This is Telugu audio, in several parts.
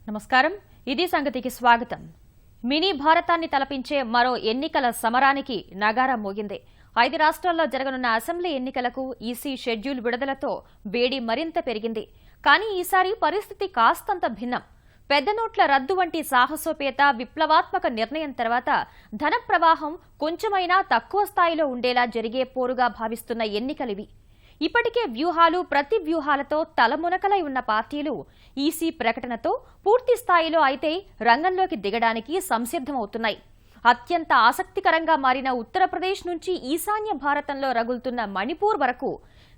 నమస్కారం ఇది సంగతికి స్వాగతం మినీ భారతాన్ని తలపించే మరో ఎన్నికల సమరానికి నగారా మోగింది 5 రాష్ట్రాల్లో జరగనున్న అసెంబ్లీ ఎన్నికలకు ఈసీ షెడ్యూల్ విడుదలతో వేడి మరింత పెరిగింది కానీ ఈసారి పరిస్థితి కాస్తంత భిన్నం పెద్ద నోట్ల రద్దు వంటి సాహసోపేత విప్లవాత్మక నిర్ణయం తర్వాత ధన ప్రవాహం కొంచెమైనా తక్కువ స్థాయిలో ఉండేలా జరిగే పోరుగా భావిస్తున్న ఎన్నికలివి ఇప్పటికే వ్యూహాలు ప్రతి వ్యూహాలతో తలమునకలై ఉన్న పార్టీలు ఈసీ ప్రకటనతో పూర్తి స్థాయిలో అయితే రంగంలోకి దిగడానికి సంసిద్ధమవుతున్నాయి అత్యంత ఆసక్తికరంగా మారిన ఉత్తరప్రదేశ్ నుంచి ఈశాన్య భారతంలో రగులుతున్న మణిపూర్ వరకు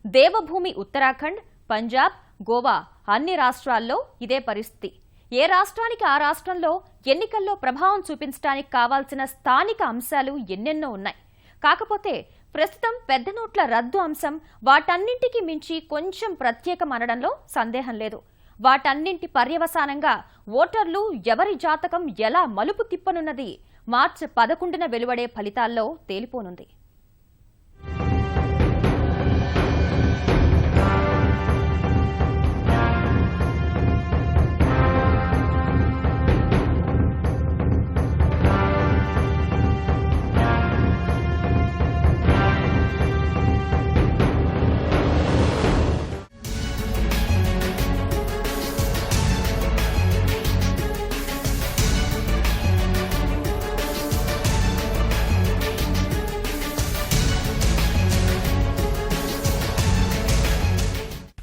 దేవభూమి ఉత్తరాఖండ్ పంజాబ్ గోవా అన్ని రాష్ట్రాల్లో ఇదే పరిస్థితి ఏ రాష్ట్రానికి ఆ రాష్ట్రంలో ఎన్నికల్లో ప్రభావం చూపించడానికి కావాల్సిన స్థానిక అంశాలు ఎన్నెన్నో ఉన్నాయి కాకపోతే ప్రస్తుతం పెద్ద నోట్ల రద్దు అంశం వాటన్నింటికి మించి కొంచెం ప్రత్యేకం అనడంలో సందేహం లేదు వాటన్నింటి పర్యవసానంగా ఓటర్లు ఎవరి జాతకం ఎలా మలుపు తిప్పనున్నది మార్చి 11న వెలువడే ఫలితాల్లో తేలిపోనుంది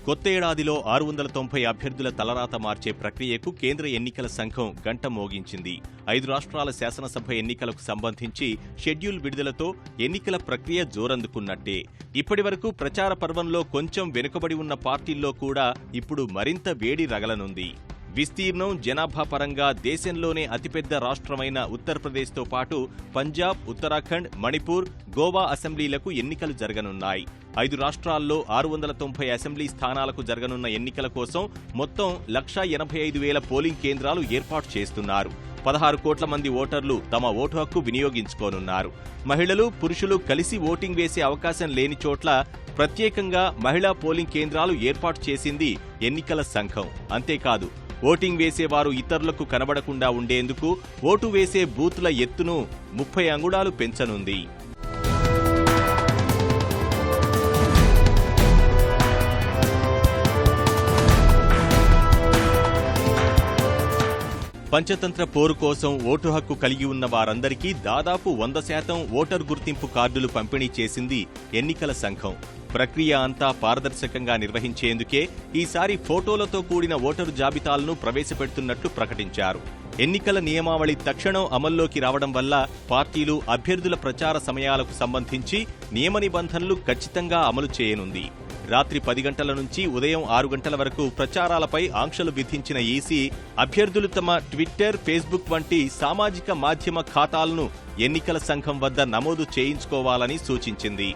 కొత్త ఏడాదిలో 690 అభ్యర్థుల తలరాత మార్చే ప్రక్రియకు కేంద్ర ఎన్నికల సంఘం గంట మోగించింది 5 రాష్ట్రాల శాసనసభ ఎన్నికలకు సంబంధించి షెడ్యూల్ విడుదలతో ఎన్నికల ప్రక్రియ జోరందుకున్నట్టే ఇప్పటివరకు ప్రచార పర్వంలో కొంచెం వెనుకబడి ఉన్న పార్టీల్లో కూడా ఇప్పుడు మరింత వేడి రగలనుంది విస్తీర్ణం జనాభా పరంగా దేశంలోనే అతిపెద్ద రాష్ట్రమైన ఉత్తరప్రదేశ్తో పాటు పంజాబ్ ఉత్తరాఖండ్ మణిపూర్ గోవా అసెంబ్లీలకు ఎన్నికలు జరగనున్నాయి 5 రాష్ట్రాల్లో 690 అసెంబ్లీ స్థానాలకు జరగనున్న ఎన్నికల కోసం మొత్తం 1,85,000 పోలింగ్ కేంద్రాలు ఏర్పాటు చేస్తున్నారు 16 కోట్ల మంది ఓటర్లు తమ ఓటు హక్కు వినియోగించుకోనున్నారు మహిళలు పురుషులు కలిసి ఓటింగ్ వేసే అవకాశం లేని చోట్ల ప్రత్యేకంగా మహిళా పోలింగ్ కేంద్రాలు ఏర్పాటు చేసింది ఎన్నికల సంఘం అంతేకాదు ఓటింగ్ వేసేవారు ఇతరులకు కనబడకుండా ఉండేందుకు ఓటు వేసే బూత్ల ఎత్తును 30 అంగుళాలు పెంచనుంది పంచతంత్ర పోరు కోసం ఓటు హక్కు కలిగి ఉన్న వారందరికీ దాదాపు 100% ఓటర్ గుర్తింపు కార్డులు పంపిణీ చేసింది ఎన్నికల సంఘం ప్రక్రియ అంతా పారదర్శకంగా నిర్వహించేందుకే ఈసారి ఫోటోలతో కూడిన ఓటరు జాబితాలను ప్రవేశపెడుతున్నట్లు ప్రకటించారు ఎన్నికల నియమావళి తక్షణం అమల్లోకి రావడం వల్ల పార్టీలు అభ్యర్థుల ప్రచార సమయాలకు సంబంధించి నియమ నిబంధనలు ఖచ్చితంగా అమలు చేయనుంది రాత్రి 10 గంటల నుంచి ఉదయం 6 గంటల వరకు ప్రచారాలపై ఆంక్షలు విధించిన ఈసీ అభ్యర్థులు తమ ట్విట్టర్ ఫేస్బుక్ వంటి సామాజిక మాధ్యమ ఖాతాలను ఎన్నికల సంఘం వద్ద నమోదు చేయించుకోవాలని సూచించింది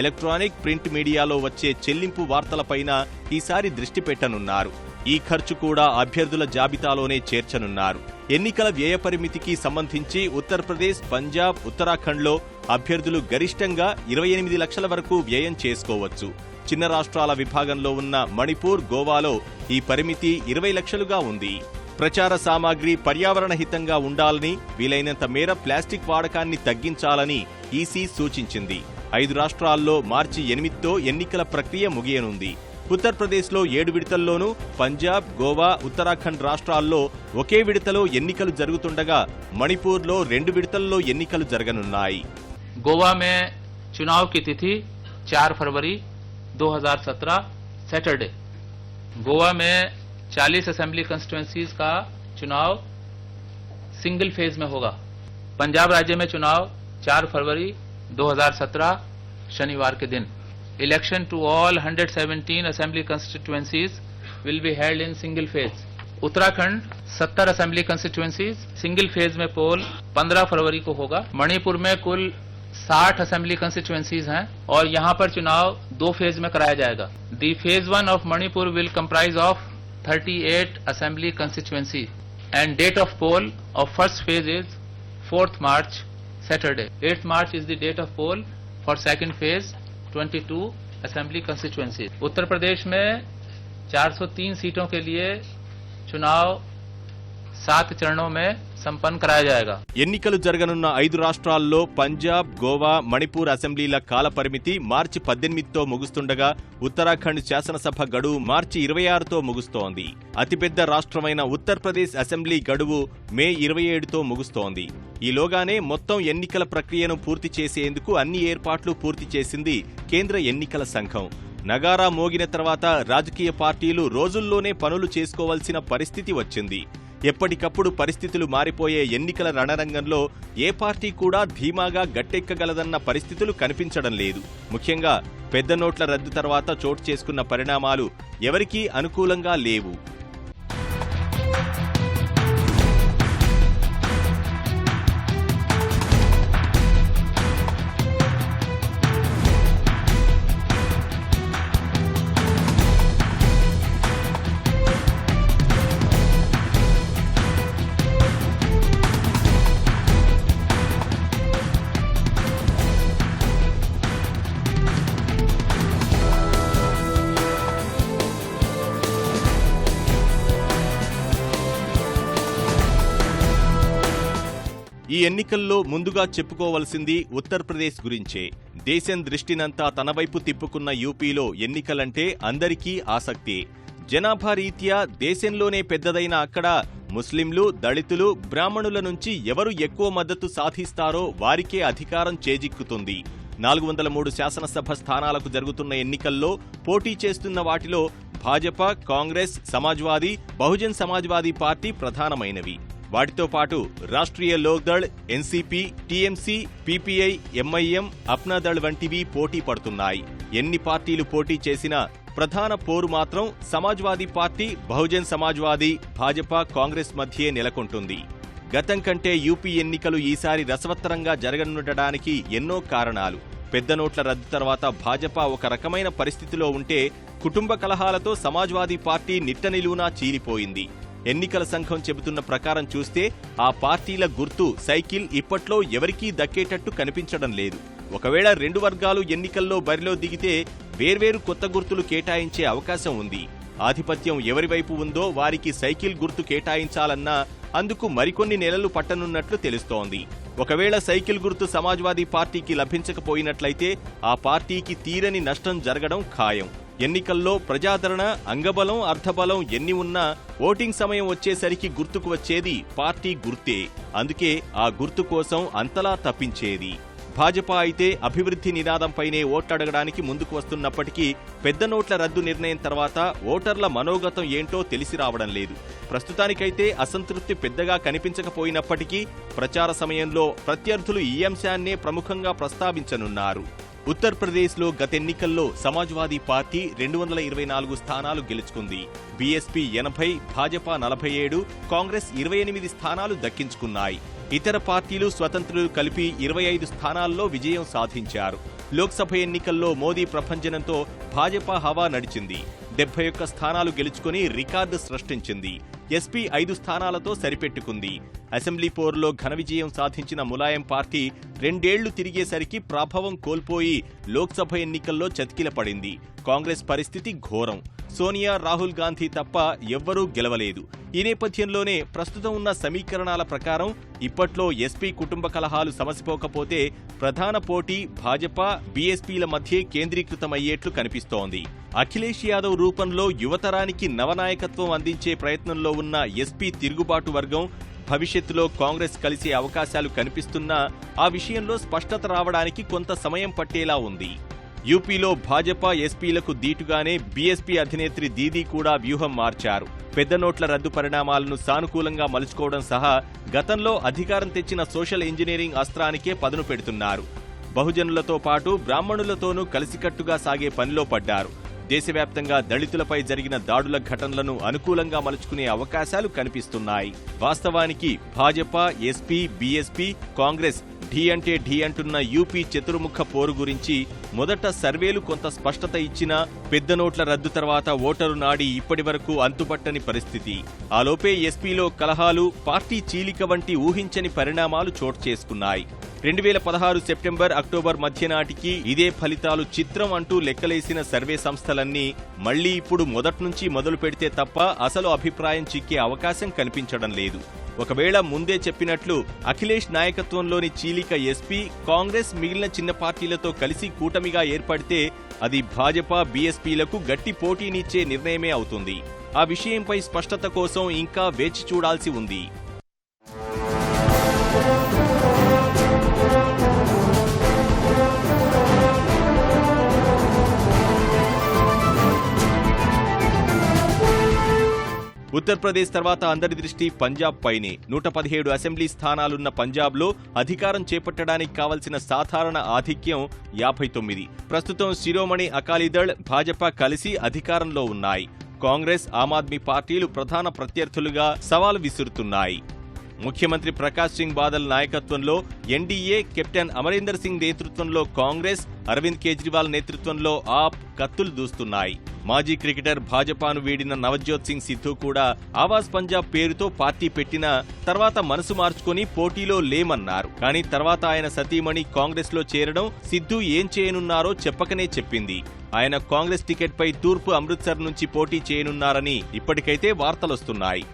ఎలక్ట్రానిక్ ప్రింట్ మీడియాలో వచ్చే చెల్లింపు వార్తలపైన ఈసారి దృష్టి పెట్టనున్నారు ఈ ఖర్చు కూడా అభ్యర్థుల జాబితాలోనే చేర్చనున్నారు ఎన్నికల వ్యయ పరిమితికి సంబంధించి ఉత్తరప్రదేశ్ పంజాబ్ ఉత్తరాఖండ్లో అభ్యర్థులు గరిష్టంగా 28 లక్షల వరకు వ్యయం చేసుకోవచ్చు చిన్న రాష్ట్రాల విభాగంలో ఉన్న మణిపూర్ గోవాలో ఈ పరిమితి 20 లక్షలుగా ఉంది ప్రచార సామాగ్రి పర్యావరణ హితంగా ఉండాలని వీలైనంత మేర ప్లాస్టిక్ వాడకాన్ని తగ్గించాలని ఈసీ సూచించింది 5 రాష్ట్రాల్లో మార్చి 8తో ఎన్నికల ప్రక్రియ ముగియనుంది ఉత్తరప్రదేశ్లో 7 విడతల్లోనూ పంజాబ్ గోవా ఉత్తరాఖండ్ రాష్ట్రాల్లో ఒకే విడతలో ఎన్నికలు జరుగుతుండగా మణిపూర్లో 2 విడతల్లో ఎన్నికలు జరగనున్నాయి గోవా మే चुनाव की तिथि 4 फरवरी 2017 सैटरडे गोवा में 40 असेंबली कंस्टिट्यूएंसीज का चुनाव सिंगल फेज में होगा पंजाब राज्य में चुनाव 4 फरवरी 2017 शनिवार के दिन election to all 117 assembly constituencies will be held in single phase Uttarakhand 70 assembly constituencies single phase में पोल 15 फरवरी को होगा मणिपुर में कुल 60 असेंबली कंस्टिट्यूएंसीज हैं और यहाँ पर चुनाव 2 फेज में कराया जाएगा the phase 1 of Manipur will comprise of 38 assembly constituency and date of poll of first phase is 4th March Saturday 8th March is the date of poll for second phase 22 assembly constituency Uttar Pradesh में 403 सीटों के लिए चुनाव 7 चरणों में संपन्न कराया जाएगा। ఎన్నికలు జరగనున్న 5 రాష్ట్రాల్లో పంజాబ్, గోవా, మణిపూర్ అసెంబ్లీల కాల పరిమితి మార్చి 18తో ముగుస్తుండగా ఉత్తరాఖండ్ శాసనసభ గడువు మార్చి 26తో ముగుస్తోంది. అతిపెద్ద రాష్ట్రమైన ఉత్తరప్రదేశ్ అసెంబ్లీ గడువు మే 27తో ముగుస్తోంది. ఈలోగానే మొత్తం ఎన్నికల ప్రక్రియను పూర్తి చేసేందుకు అన్ని ఏర్పాట్లు పూర్తి చేసింది కేంద్ర ఎన్నికల సంఘం. నగారా మోగిన తర్వాత రాజకీయ పార్టీలు రోజుల్లోనే పనులు చేసుకోవాల్సిన పరిస్థితి వచ్చింది. ఎప్పటికప్పుడు పరిస్థితులు మారిపోయే ఎన్నికల రణరంగంలో ఏ పార్టీ కూడా ధీమాగా గట్టెక్కగలదన్న పరిస్థితులు కనిపించడం లేదు. ముఖ్యంగా పెద్ద నోట్ల రద్దు తర్వాత చోటు చేసుకున్న పరిణామాలు ఎవరికీ అనుకూలంగా లేవు. ఈ ఎన్నికల్లో ముందుగా చెప్పుకోవలసింది ఉత్తరప్రదేశ్ గురించే. దేశం దృష్టినంతా తన వైపు తిప్పుకున్న యూపీలో ఎన్నికలంటే అందరికీ ఆసక్తే. జనాభా రీత్యా దేశంలోనే పెద్దదైన అక్కడ ముస్లింలు, దళితులు, బ్రాహ్మణుల నుంచి ఎవరు ఎక్కువ మద్దతు సాధిస్తారో వారికే అధికారం చేజిక్కుతుంది. 403 శాసనసభ స్థానాలకు జరుగుతున్న ఎన్నికల్లో పోటీ చేస్తున్న వాటిలో భాజపా, కాంగ్రెస్, సమాజ్వాదీ, బహుజన్ సమాజ్వాదీ పార్టీ ప్రధానమైనవి. వాటితో పాటు Rashtriya Lok Dal, NCP, TMC, PPI, MIM, Apna Dal వంటివి పోటీ పడుతున్నాయి. ఎన్ని పార్టీలు పోటీ చేసినా ప్రధాన పోరు మాత్రం సమాజ్వాదీ పార్టీ, బహుజన్ సమాజ్వాదీ, భాజపా, కాంగ్రెస్ మధ్యే నెలకొంటుంది. గతం కంటే యూపీ ఎన్నికలు ఈసారి రసవత్తరంగా జరగనుండడానికి ఎన్నో కారణాలు. పెద్ద నోట్ల రద్దు తర్వాత భాజపా ఒక రకమైన పరిస్థితిలో ఉంటే, కుటుంబ కలహాలతో సమాజ్వాదీ పార్టీ నిట్టనిలువునా చీలిపోయింది. ఎన్నికల సంఘం చెబుతున్న ప్రకారం చూస్తే ఆ పార్టీల గుర్తు సైకిల్ ఇప్పట్లో ఎవరికీ దక్కేటట్టు కనిపించడం లేదు. ఒకవేళ 2 వర్గాలు ఎన్నికల్లో బరిలో దిగితే వేర్వేరు కొత్త గుర్తులు కేటాయించే అవకాశం ఉంది. ఆధిపత్యం ఎవరివైపు ఉందో వారికి సైకిల్ గుర్తు కేటాయించాలన్నా అందుకు మరికొన్ని నెలలు పట్టనున్నట్లు తెలుస్తోంది. ఒకవేళ సైకిల్ గుర్తు సమాజ్వాదీ పార్టీకి లభించకపోయినట్లయితే ఆ పార్టీకి తీరని నష్టం జరగడం ఖాయం. ఎన్నికల్లో ప్రజాదరణ, అంగబలం, అర్ధబలం ఎన్ని ఉన్నా ఓటింగ్ సమయం వచ్చేసరికి గుర్తుకు వచ్చేది పార్టీ గుర్తే. అందుకే ఆ గుర్తు కోసం అంతలా తప్పించేది. భాజపా అయితే అభివృద్ధి నినాదంపైనే ఓట్లడగడానికి ముందుకు వస్తున్నప్పటికీ పెద్ద నోట్ల రద్దు నిర్ణయం తర్వాత ఓటర్ల మనోగతం ఏంటో తెలిసి రావడం లేదు. ప్రస్తుతానికైతే అసంతృప్తి పెద్దగా కనిపించకపోయినప్పటికీ ప్రచార సమయంలో ప్రత్యర్థులు ఈ అంశాన్నే ప్రముఖంగా ప్రస్తావించనున్నారు. ఉత్తరప్రదేశ్లో గతెన్నికల్లో సమాజ్వాదీ పార్టీ 224 స్థానాలు గెలుచుకుంది. బీఎస్పీ 80, భాజపా 47, కాంగ్రెస్ 28 స్థానాలు దక్కించుకున్నాయి. ఇతర పార్టీలు, స్వతంత్రులు కలిపి 25 స్థానాల్లో విజయం సాధించారు. లోక్సభ ఎన్నికల్లో మోదీ ప్రభంజనంతో భాజపా హవా నడిచింది. 71 స్థానాలు గెలుచుకుని రికార్డు సృష్టించింది. ఎస్పీ 5 స్థానాలతో సరిపెట్టుకుంది. అసెంబ్లీ పోరులో ఘన విజయం సాధించిన ములాయం పార్టీ 2 ఏళ్లు తిరిగేసరికి ప్రభావం కోల్పోయి లోక్సభ ఎన్నికల్లో చతికిలపడింది. కాంగ్రెస్ పరిస్థితి ఘోరం. సోనియా, రాహుల్ గాంధీ తప్ప ఎవ్వరూ గెలవలేదు. ఈ నేపథ్యంలోనే ప్రస్తుతం ఉన్న సమీకరణాల ప్రకారం ఇప్పట్లో ఎస్పీ కుటుంబ కలహాలు సమసిపోకపోతే ప్రధాన పోటీ భాజపా, బీఎస్పీల మధ్యే కేంద్రీకృతమయ్యేట్లు కనిపిస్తోంది. అఖిలేష్ యాదవ్ రూపంలో యువతరానికి నవనాయకత్వం అందించే ప్రయత్నంలో ఉన్న ఎస్పీ తిరుగుబాటు వర్గం భవిష్యత్తులో కాంగ్రెస్ కలిసే అవకాశాలు కనిపిస్తున్నా ఆ విషయంలో స్పష్టత రావడానికి కొంత సమయం పట్టేలా ఉంది. యూపీలో భాజపా, ఎస్పీలకు దీటుగానే బీఎస్పీ అధినేత్రి దీదీ కూడా వ్యూహం మార్చారు. పెద్ద నోట్ల రద్దు పరిణామాలను సానుకూలంగా మలుచుకోవడం సహా గతంలో అధికారం తెచ్చిన సోషల్ ఇంజనీరింగ్ అస్త్రానికే పదును పెడుతున్నారు. బహుజనులతో పాటు బ్రాహ్మణులతోనూ కలిసికట్టుగా సాగే పనిలో పడ్డారు. దేశవ్యాప్తంగా దళితులపై జరిగిన దాడుల ఘటనలను అనుకూలంగా మలుచుకునే అవకాశాలు కనిపిస్తున్నాయి. వాస్తవానికి భాజపా, ఎస్పీ, బీఎస్పీ, కాంగ్రెస్ ఢీ అంటే ఢీ అంటున్న యూపీ చతుర్ముఖ పోరు గురించి మొదట సర్వేలు కొంత స్పష్టత ఇచ్చినా పెద్ద నోట్ల రద్దు తర్వాత ఓటరు నాడి ఇప్పటి వరకు అంతుపట్టని పరిస్థితి. ఆలోపే ఎస్పీలో కలహాలు, పార్టీ చీలిక వంటి ఊహించని పరిణామాలు చోటు చేసుకున్నాయి. 2016 సెప్టెంబర్ అక్టోబర్ మధ్య నాటికి ఇదే ఫలితాలు చిత్రం అంటూ లెక్కలేసిన సర్వే సంస్థలన్నీ మళ్లీ ఇప్పుడు మొదట్నుంచి మొదలు పెడితే తప్ప అసలు అభిప్రాయం చిక్కే అవకాశం కనిపించడం లేదు. ఒకవేళ ముందే చెప్పినట్లు అఖిలేష్ నాయకత్వంలోని చీలిక ఎస్పీ, కాంగ్రెస్ మిగిలిన చిన్న పార్టీలతో కలిసి కూటమిగా ఏర్పడితే అది భాజపా, బీఎస్పీలకు గట్టి పోటీనిచ్చే నిర్ణయమే అవుతుంది. ఆ విషయంపై స్పష్టత కోసం ఇంకా వేచి చూడాల్సి ఉంది. ఉత్తరప్రదేశ్ తర్వాత అందరి దృష్టి పంజాబ్ పైనే. 117 అసెంబ్లీ స్థానాలున్న పంజాబ్లో అధికారం చేపట్టడానికి కావలసిన సాధారణ ఆధిక్యం 59. ప్రస్తుతం శిరోమణి అకాలీదళ్, భాజపా కలిసి అధికారంలో ఉన్నాయి. కాంగ్రెస్, ఆమ్ ఆద్మీ పార్టీలు ప్రధాన ప్రత్యర్థులుగా సవాల్ విసురుతున్నాయి. ముఖ్యమంత్రి ప్రకాష్ సింగ్ బాదల్ నాయకత్వంలో ఎన్డీఏ, కెప్టెన్ అమరీందర్ సింగ్ నేతృత్వంలో కాంగ్రెస్, అరవింద్ కేజ్రీవాల్ నేతృత్వంలో ఆప్ కత్తులు దూస్తున్నాయి. మాజీ క్రికెటర్ భాజపాను వీడిన నవజ్యోత్ సింగ్ సిద్ధు కూడా ఆవాజ్ పంజాబ్ పేరుతో పార్టీ పెట్టినా తర్వాత మనసు మార్చుకుని పోటీలో లేమన్నారు. కానీ తర్వాత ఆయన సతీమణి కాంగ్రెస్ లో చేరడం, సిద్ధు ఏం చేయనున్నారో చెప్పకనే చెప్పింది. ఆయన కాంగ్రెస్ టికెట్ పై తూర్పు అమృత్సర్ నుంచి పోటీ చేయనున్నారని ఇప్పటికైతే వార్తలొస్తున్నాయి.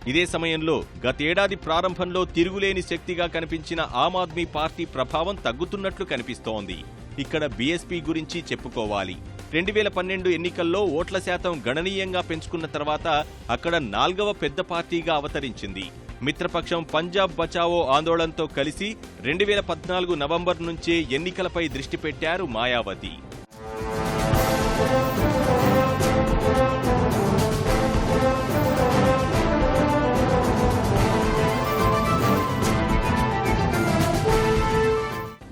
ఇదే సమయంలో గతేడాది ప్రారంభంలో తిరుగులేని శక్తిగా కనిపించిన ఆమ్ ఆద్మీ పార్టీ ప్రభావం తగ్గుతున్నట్లు కనిపిస్తోంది. ఇక్కడ బీఎస్పీ గురించి చెప్పుకోవాలి. 2012 ఎన్నికల్లో ఓట్ల శాతం గణనీయంగా పెంచుకున్న తర్వాత అక్కడ 4వ పెద్ద పార్టీగా అవతరించింది. మిత్రపక్షం పంజాబ్ బచావో ఆందోళనతో కలిసి 2014 నవంబర్ నుంచే ఎన్నికలపై దృష్టి పెట్టారు మాయావతి.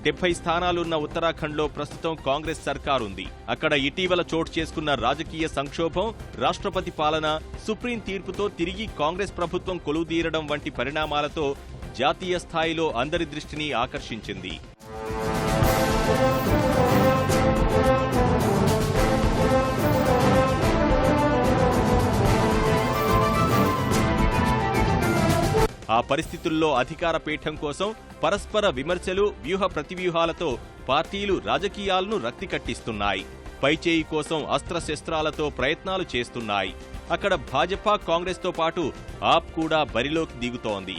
డెబ్బై స్థానాలున్న ఉత్తరాఖండ్లో ప్రస్తుతం కాంగ్రెస్ సర్కారుంది. అక్కడ ఇటీవల చోటు చేసుకున్న రాజకీయ సంక్షోభం, రాష్ట్రపతి పాలన, సుప్రీం తీర్పుతో తిరిగి కాంగ్రెస్ ప్రభుత్వం కొలువుదీరడం వంటి పరిణామాలతో జాతీయ స్థాయిలో అందరి దృష్టిని ఆకర్షించింది. ఆ పరిస్థితుల్లో అధికార పీఠం కోసం పరస్పర విమర్శలు, వ్యూహ ప్రతివ్యూహాలతో పార్టీలు రాజకీయాలను రక్తి కట్టిస్తున్నాయి. పైచేయి కోసం అస్త్రశస్త్రాలతో ప్రయత్నాలు చేస్తున్నాయి. అక్కడ భాజపా, కాంగ్రెస్తో పాటు ఆప్ కూడా బరిలోకి దిగుతోంది.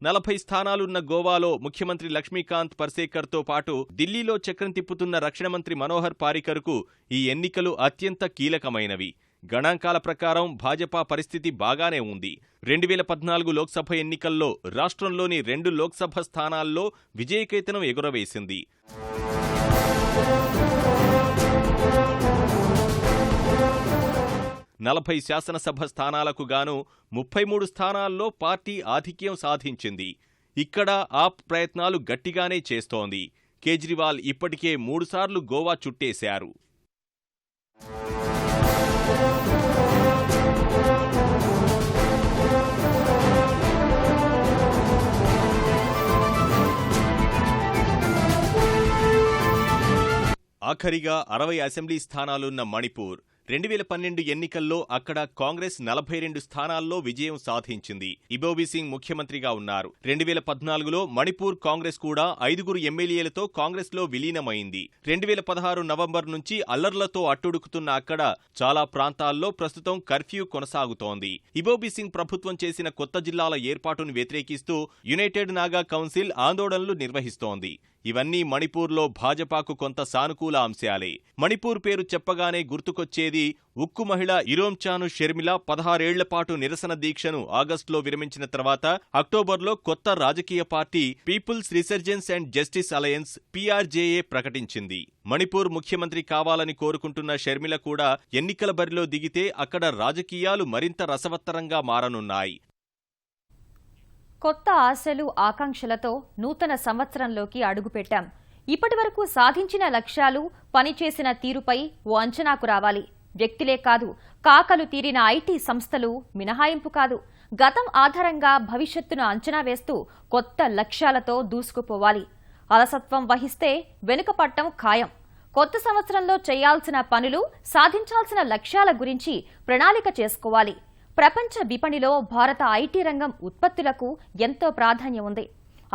నలభై స్థానాలున్న గోవాలో ముఖ్యమంత్రి లక్ష్మీకాంత్ పర్సేకర్తో పాటు ఢిల్లీలో చక్రం తిప్పుతున్న రక్షణ మంత్రి మనోహర్ పారికర్కు ఈ ఎన్నికలు అత్యంత కీలకమైనవి. గణాంకాల ప్రకారం భాజపా పరిస్థితి బాగానే ఉంది. 2014 లోక్సభ ఎన్నికల్లో రాష్ట్రంలోని 2 లోక్సభ స్థానాల్లో విజయకేతనం ఎగురవేసింది. నలభై శాసనసభ స్థానాలకు గాను 33 స్థానాల్లో పార్టీ ఆధిక్యం సాధించింది. ఇక్కడ ఆప్ ప్రయత్నాలు గట్టిగానే చేస్తోంది. కేజ్రీవాల్ ఇప్పటికే 3 సార్లు గోవా చుట్టేశారు. ఆఖరిగా 60 అసెంబ్లీ స్థానాలున్న మణిపూర్ 2012 ఎన్నికల్లో అక్కడ కాంగ్రెస్ 42 స్థానాల్లో విజయం సాధించింది. ఇబోబీ సింగ్ ముఖ్యమంత్రిగా ఉన్నారు. 2014లో మణిపూర్ కాంగ్రెస్ కూడా 5 ఎమ్మెల్యేలతో కాంగ్రెస్లో విలీనమైంది. 2016 నవంబర్ నుంచి అల్లర్లతో అట్టుడుకుతున్న అక్కడ చాలా ప్రాంతాల్లో ప్రస్తుతం కర్ఫ్యూ కొనసాగుతోంది. ఇబోబీ సింగ్ ప్రభుత్వం చేసిన కొత్త జిల్లాల ఏర్పాటును వ్యతిరేకిస్తూ యునైటెడ్ నాగా కౌన్సిల్ ఆందోళనలు నిర్వహిస్తోంది. ఇవన్నీ మణిపూర్లో భాజపాకు కొంత సానుకూల అంశాలే. మణిపూర్ పేరు చెప్పగానే గుర్తుకొచ్చేది ఉక్కు మహిళ ఇరోంచాను షర్మిల 16 ఏళ్ల పాటు నిరసన దీక్షను ఆగస్టులో విరమించిన తర్వాత అక్టోబర్లో కొత్త రాజకీయ పార్టీ people's resurgence and justice alliance PRJA ప్రకటించింది. మణిపూర్ ముఖ్యమంత్రి కావాలని కోరుకుంటున్న షర్మిల కూడా ఎన్నికల బరిలో దిగితే అక్కడ రాజకీయాలు మరింత రసవత్తరంగా మారనున్నాయి. కొత్త ఆశలు, ఆకాంక్షలతో నూతన సంవత్సరంలోకి అడుగుపెట్టాం. ఇప్పటివరకు సాధించిన లక్ష్యాలు, పనిచేసిన తీరుపై ఓ అంచనాకు రావాలి. వ్యక్తులే కాదు, కాకలు తీరిన ఐటీ సంస్థలు మినహాయింపు కాదు. గతం ఆధారంగా భవిష్యత్తును అంచనా వేస్తూ కొత్త లక్ష్యాలతో దూసుకుపోవాలి. అలసత్వం వహిస్తే వెనుకపట్టం ఖాయం. కొత్త సంవత్సరంలో చేయాల్సిన పనులు, సాధించాల్సిన లక్ష్యాల గురించి ప్రణాళిక చేసుకోవాలి. ప్రపంచ విపణిలో భారత ఐటీ రంగం ఉత్పత్తులకు ఎంతో ప్రాధాన్యం ఉంది.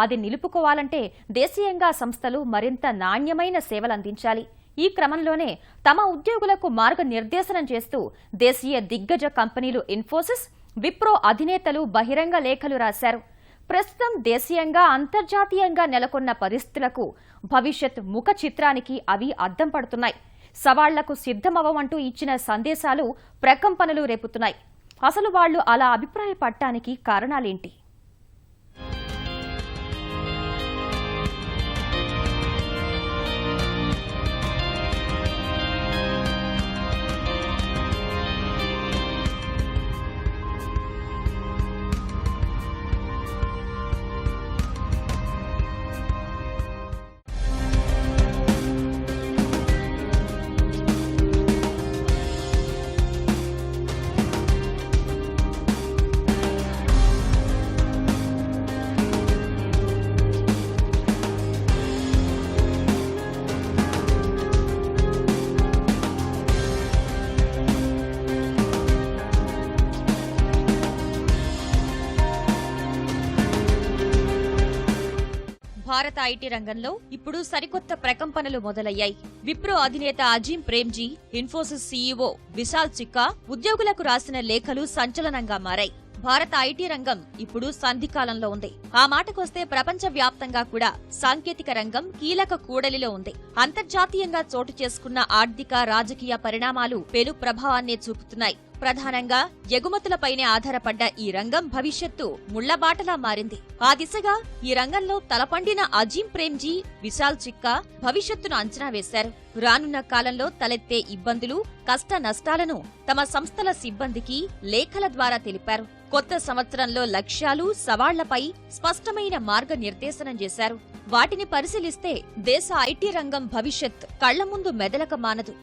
అది నిలుపుకోవాలంటే దేశీయంగా సంస్థలు మరింత నాణ్యమైన సేవలందించాలి. ఈ క్రమంలోనే తమ ఉద్యోగులకు మార్గనిర్దేశనం చేస్తూ దేశీయ దిగ్గజ కంపెనీలు ఇన్ఫోసిస్, విప్రో అధినేతలు బహిరంగ లేఖలు రాశారు. ప్రస్తుతం దేశీయంగా, అంతర్జాతీయంగా నెలకొన్న పరిస్థితులకు, భవిష్యత్ ముఖ చిత్రానికి అవి అద్దం పడుతున్నాయి. సవాళ్లకు సిద్ధమవ్వమంటూ ఇచ్చిన సందేశాలు ప్రకంపనలు రేపుతున్నాయి. అసలు వాళ్లు అలా అభిప్రాయపడటానికి కారణాలేంటి? భారత ఐటీ రంగంలో ఇప్పుడు సరికొత్త ప్రకంపనలు మొదలయ్యాయి. విప్రో అధినేత అజీం ప్రేమ్జీ, ఇన్ఫోసిస్ సీఈఓ విశాల్ చిక్కా ఉద్యోగులకు రాసిన లేఖలు సంచలనంగా మారాయి. భారత ఐటీ రంగం ఇప్పుడు సంధికాలంలో ఉంది. ఆ మాటకొస్తే ప్రపంచ వ్యాప్తంగా కూడా సాంకేతిక రంగం కీలక కూడలిలో ఉంది. అంతర్జాతీయంగా చోటు చేసుకున్న ఆర్థిక, రాజకీయ పరిణామాలు పెను ప్రభావాన్నే చూపుతున్నాయి. ప్రధానంగా ఎగుమతులపైనే ఆధారపడ్డ ఈ రంగం భవిష్యత్తు ముళ్లబాటలా మారింది. ఆ దిశగా ఈ రంగంలో తలపండిన అజీం ప్రేమ్జీ, విశాల్ చిక్కా భవిష్యత్తును అంచనా వేశారు. రానున్న కాలంలో తలెత్తే ఇబ్బందులు, కష్ట నష్టాలను తమ సంస్థల సిబ్బందికి లేఖల ద్వారా తెలిపారు. కొత్త సంవత్సరంలో లక్ష్యాలు, సవాళ్లపై స్పష్టమైన మార్గనిర్దేశనం చేశారు. వాటిని పరిశీలిస్తే దేశ ఐటీ రంగం భవిష్యత్ కళ్ల ముందు మెదలక మానదు.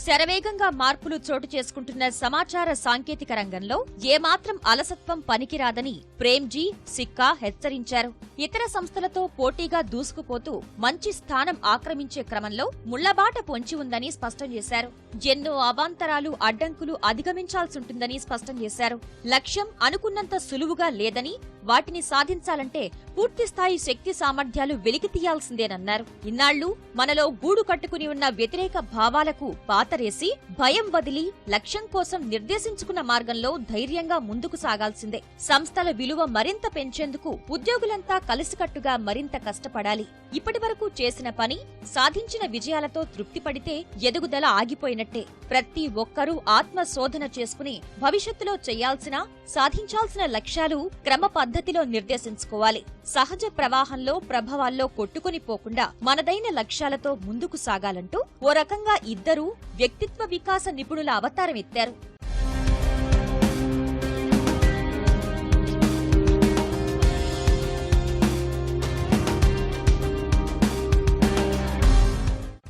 శరవేగంగా మార్పులు చోటు చేసుకుంటున్న సమాచార సాంకేతిక రంగంలో ఏమాత్రం అలసత్వం పనికిరాదని ప్రేమ్జీ, సిక్కా హెచ్చరించారు. ఇతర సంస్థలతో పోటీగా దూసుకుపోతూ మంచి స్థానం ఆక్రమించే క్రమంలో ముళ్లబాట పొంచి ఉందని స్పష్టం చేశారు. ఎన్నో అవాంతరాలు, అడ్డంకులు అధిగమించాల్సుంటుందని స్పష్టం చేశారు. లక్ష్యం అనుకున్నంత సులువుగా లేదని, వాటిని సాధించాలంటే పూర్తిస్థాయి శక్తి సామర్థ్యాలు వెలికి తీయాల్సిందేనన్నారు. ఇన్నాళ్లు మనలో గూడు కట్టుకుని ఉన్న వ్యతిరేక భావాలకు పాతరేసి, భయం వదిలి లక్ష్యం కోసం నిర్దేశించుకున్న మార్గంలో ధైర్యంగా ముందుకు సాగాల్సిందే. సంస్థల విలువ మరింత పెంచేందుకు ఉద్యోగులంతా కలిసికట్టుగా మరింత కష్టపడాలి. ఇప్పటివరకు చేసిన పని, సాధించిన విజయాలతో తృప్తిపడితే ఎదుగుదల ఆగిపోయినట్టే. ప్రతి ఒక్కరూ ఆత్మ శోధన చేసుకుని భవిష్యత్తులో చేయాల్సిన, సాధించాల్సిన లక్ష్యాలు క్రమ పద్ధతిలో నిర్దేశించుకోవాలి. సహజ ప్రవాహంలో, ప్రభావాల్లో కొట్టుకుని పోకుండా మనదైన లక్ష్యాలతో ముందుకు సాగాలంటూ ఓ రకంగా ఇద్దరూ వ్యక్తిత్వ వికాస నిపుణుల అవతారం ఎత్తారు.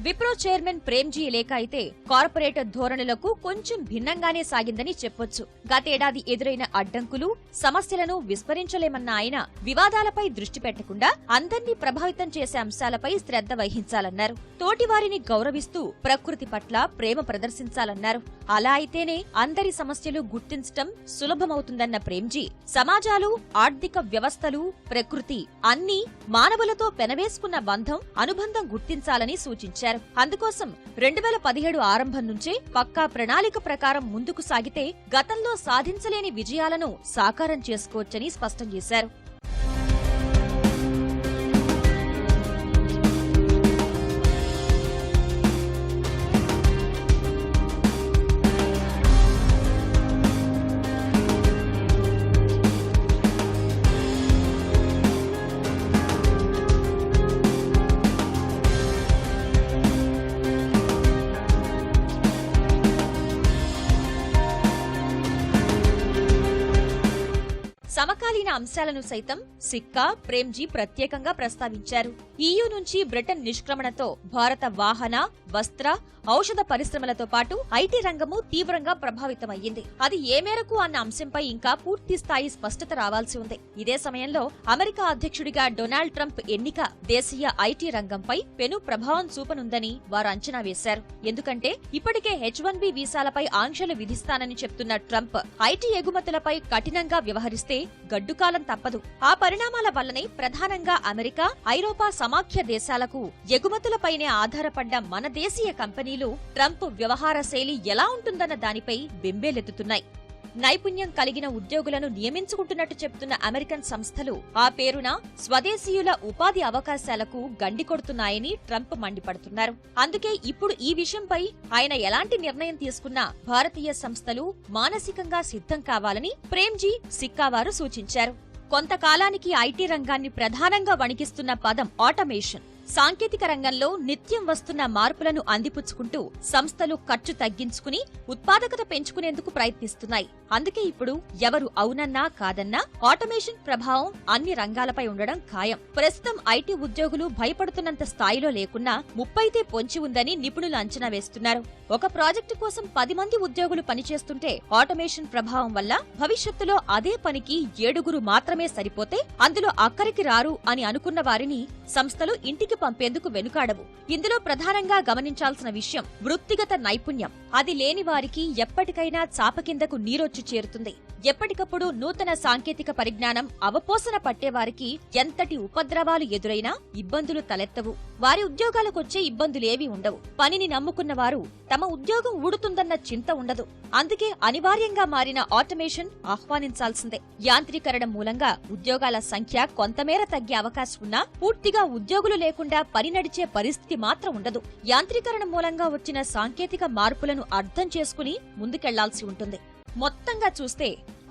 విప్రో చైర్మన్ ప్రేమ్జీ లేఖ అయితే కార్పొరేట్ ధోరణులకు కొంచెం భిన్నంగానే సాగిందని చెప్పొచ్చు. గతేడాది ఎదురైన అడ్డంకులు, సమస్యలను విస్మరించలేమన్న ఆయన వివాదాలపై దృష్టి పెట్టకుండా అందర్నీ ప్రభావితం చేసే అంశాలపై శ్రద్ధ వహించాలన్నారు. తోటివారిని గౌరవిస్తూ ప్రకృతి పట్ల ప్రేమ ప్రదర్శించాలన్నారు. అలా అయితేనే అందరి సమస్యలు గుర్తించటం సులభమవుతుందన్న ప్రేమ్జీ, సమాజాలు, ఆర్థిక వ్యవస్థలు, ప్రకృతి అన్నీ మానవులతో పెనవేసుకున్న బంధం, అనుబంధం గుర్తించాలని సూచించారు. అందుకోసం 2017 ఆరంభం నుంచే పక్కా ప్రణాళిక ప్రకారం ముందుకు సాగితే గతంలో సాధించలేని విజయాలను సాకారం చేసుకోవచ్చని స్పష్టం చేశారు. సమకాలీన అంశాలను సైతం సిక్కా, ప్రేమ్జీ ప్రత్యేకంగా ప్రస్తావించారు. EU నుంచి బ్రిటన్ నిష్క్రమణతో భారత వాహన, వస్త్ర, ఔషధ పరిశ్రమలతో పాటు ఐటీ రంగము తీవ్రంగా ప్రభావితమయ్యింది. అది ఏ మేరకు అన్న అంశంపై ఇంకా పూర్తి స్థాయి స్పష్టత రావాల్సి ఉంది. ఇదే సమయంలో అమెరికా అధ్యక్షుడిగా డొనాల్డ్ ట్రంప్ ఎన్నిక దేశీయ ఐటీ రంగంపై పెను ప్రభావం చూపనుందని వారు అంచనా వేశారు. ఎందుకంటే ఇప్పటికే H-1B వీసాలపై ఆంక్షలు విధిస్తానని చెప్తున్న ట్రంప్ ఐటీ ఎగుమతులపై కఠినంగా వ్యవహరిస్తే గడ్డుకాలం తప్పదు. ఆ పరిణామాల వల్లనే ప్రధానంగా అమెరికా, ఐరోపా సమాఖ్య దేశాలకు ఎగుమతులపైనే ఆధారపడ్డ మన దేశీయ కంపెనీలు ట్రంప్ వ్యవహార శైలి ఎలా ఉంటుందన్న దానిపై బెంబేలెత్తుతున్నాయి. నైపుణ్యం కలిగిన ఉద్యోగులను నియమించుకుంటున్నట్టు చెబుతున్న అమెరికన్ సంస్థలు ఆ పేరున స్వదేశీయుల ఉపాధి అవకాశాలకు గండి కొడుతున్నాయని ట్రంప్ మండిపడుతున్నారు. అందుకే ఇప్పుడు ఈ విషయంపై ఆయన ఎలాంటి నిర్ణయం తీసుకున్నా భారతీయ సంస్థలు మానసికంగా సిద్ధం కావాలని ప్రేమ్జీ, సిక్కా వారు సూచించారు. కొంతకాలానికి ఐటీ రంగాన్ని ప్రధానంగా వణికిస్తున్న పదం ఆటోమేషన్. సాంకేతిక రంగంలో నిత్యం వస్తున్న మార్పులను అందిపుచ్చుకుంటూ సంస్థలు ఖర్చు తగ్గించుకుని ఉత్పాదకత పెంచుకునేందుకు ప్రయత్నిస్తున్నాయి. అందుకే ఇప్పుడు ఎవరు అవునన్నా కాదన్నా ఆటోమేషన్ ప్రభావం అన్ని రంగాలపై ఉండడం ఖాయం. ప్రస్తుతం ఐటీ ఉద్యోగులు భయపడుతున్నంత స్థాయిలో లేకున్నా ముప్పైతే పొంచి ఉందని నిపుణులు అంచనా వేస్తున్నారు. ఒక ప్రాజెక్టు కోసం 10 మంది ఉద్యోగులు పనిచేస్తుంటే ఆటోమేషన్ ప్రభావం వల్ల భవిష్యత్తులో అదే పనికి 7 మాత్రమే సరిపోతే అందులో అక్కరికి రారు అని అనుకున్న వారిని సంస్థలు ఇంటికి పంపేందుకు వెనుకాడవు. ఇందులో ప్రధానంగా గమనించాల్సిన విషయం వృత్తిగత నైపుణ్యం. అది లేని వారికి ఎప్పటికైనా చాప కిందకు నీరొచ్చి చేరుతుంది. ఎప్పటికప్పుడు నూతన సాంకేతిక పరిజ్ఞానం అవపోసన పట్టేవారికి ఎంతటి ఉపద్రవాలు ఎదురైనా ఇబ్బందులు తలెత్తవు. వారి ఉద్యోగాలకొచ్చే ఇబ్బందులేవీ ఉండవు. పనిని నమ్ముకున్న వారు తమ ఉద్యోగం ఊడుతుందన్న చింత ఉండదు. అందుకే అనివార్యంగా మారిన ఆటోమేషన్ ఆహ్వానించాల్సిందే. యాంత్రీకరణ మూలంగా ఉద్యోగాల సంఖ్య కొంతమేర తగ్గే అవకాశం ఉన్నా పూర్తిగా ఉద్యోగులు లేకుండా పని నడిచే పరిస్థితి మాత్రం ఉండదు. యాంత్రీకరణ మూలంగా వచ్చిన సాంకేతిక మార్పులను అర్థం చేసుకుని ముందుకెళ్లాల్సి ఉంటుంది. మొత్తంగా చూస్తే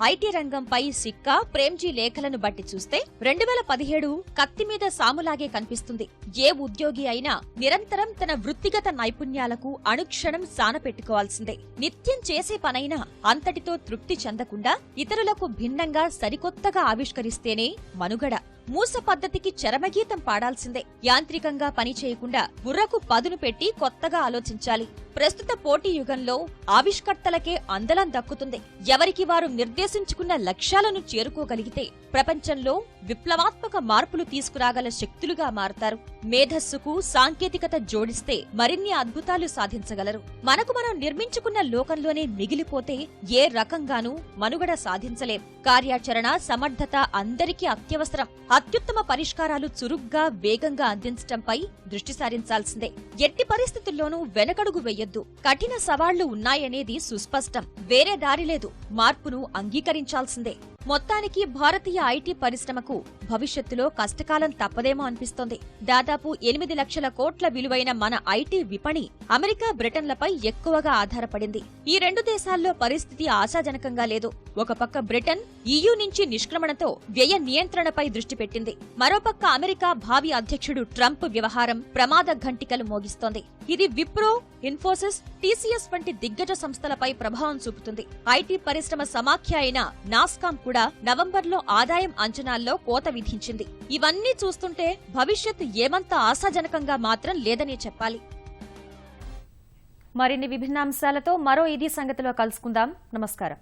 ఐటీ రంగంపై సిక్కా, ప్రేమ్జీ లేఖలను బట్టి చూస్తే 2017 కత్తి మీద సాములాగే కనిపిస్తుంది. ఏ ఉద్యోగి అయినా నిరంతరం తన వృత్తిగత నైపుణ్యాలకు అనుక్షణం సానపెట్టుకోవాల్సిందే. నిత్యం చేసే పనైనా అంతటితో తృప్తి చెందకుండా ఇతరులకు భిన్నంగా సరికొత్తగా ఆవిష్కరిస్తేనే మనుగడ. మూస పద్ధతికి చరమగీతం పాడాల్సిందే. యాంత్రికంగా పని చేయకుండా బుర్రకు పదును పెట్టి కొత్తగా ఆలోచించాలి. ప్రస్తుత పోటీ యుగంలో ఆవిష్కర్తలకే అందలం దక్కుతుంది. ఎవరికి వారు నిర్దేశించుకున్న లక్ష్యాలను చేరుకోగలిగితే ప్రపంచంలో విప్లవాత్మక మార్పులు తీసుకురాగల శక్తులుగా మారతారు. మేధస్సుకు సాంకేతికత జోడిస్తే మరిన్ని అద్భుతాలు సాధించగలరు. మనకు మనం నిర్మించుకున్న లోకంలోనే మిగిలిపోతే ఏ రకంగానూ మనుగడ సాధించలేం. కార్యాచరణ, సమర్థత అందరికీ అత్యవసరం. అత్యుత్తమ పరిష్కారాలు చురుగ్గా, వేగంగా అందించటంపై దృష్టి సారించాల్సిందే. ఎట్టి పరిస్థితుల్లోనూ వెనకడుగు వెయ్యొద్దు. కఠిన సవాళ్లు ఉన్నాయనేది సుస్పష్టం. వేరే దారి లేదు. మార్పును అంగీకరించాల్సిందే. మొత్తానికి భారతీయ ఐటీ పరిశ్రమకు భవిష్యత్తులో కష్టకాలం తప్పదేమో అనిపిస్తోంది. దాదాపు 8 లక్షల కోట్ల విలువైన మన ఐటీ విపణి అమెరికా, బ్రిటన్లపై ఎక్కువగా ఆధారపడింది. ఈ 2 దేశాల్లో పరిస్థితి ఆశాజనకంగా లేదు. ఒక పక్క బ్రిటన్ EU నుంచి నిష్క్రమణతో వ్యయ నియంత్రణపై దృష్టి పెట్టింది. మరోపక్క అమెరికా భావి అధ్యక్షుడు ట్రంప్ వ్యవహారం ప్రమాద ఘంటికలు మోగిస్తోంది. ఇది విప్రో, ఇన్ఫోసిస్, TCS వంటి దిగ్గజ సంస్థలపై ప్రభావం చూపుతుంది. ఐటీ పరిశ్రమ సమాఖ్య అయిన నాస్కామ్ కూడా నవంబర్లో ఆదాయం అంచనాల్లో కోత విధించింది. ఇవన్నీ చూస్తుంటే భవిష్యత్తు ఏమంత ఆశాజనకంగా మాత్రం లేదనే చెప్పాలి. మరిన్ని విభిన్న అంశాలతో మరో ఇది సంగతిలో కలుసుకుందాం. నమస్కారం.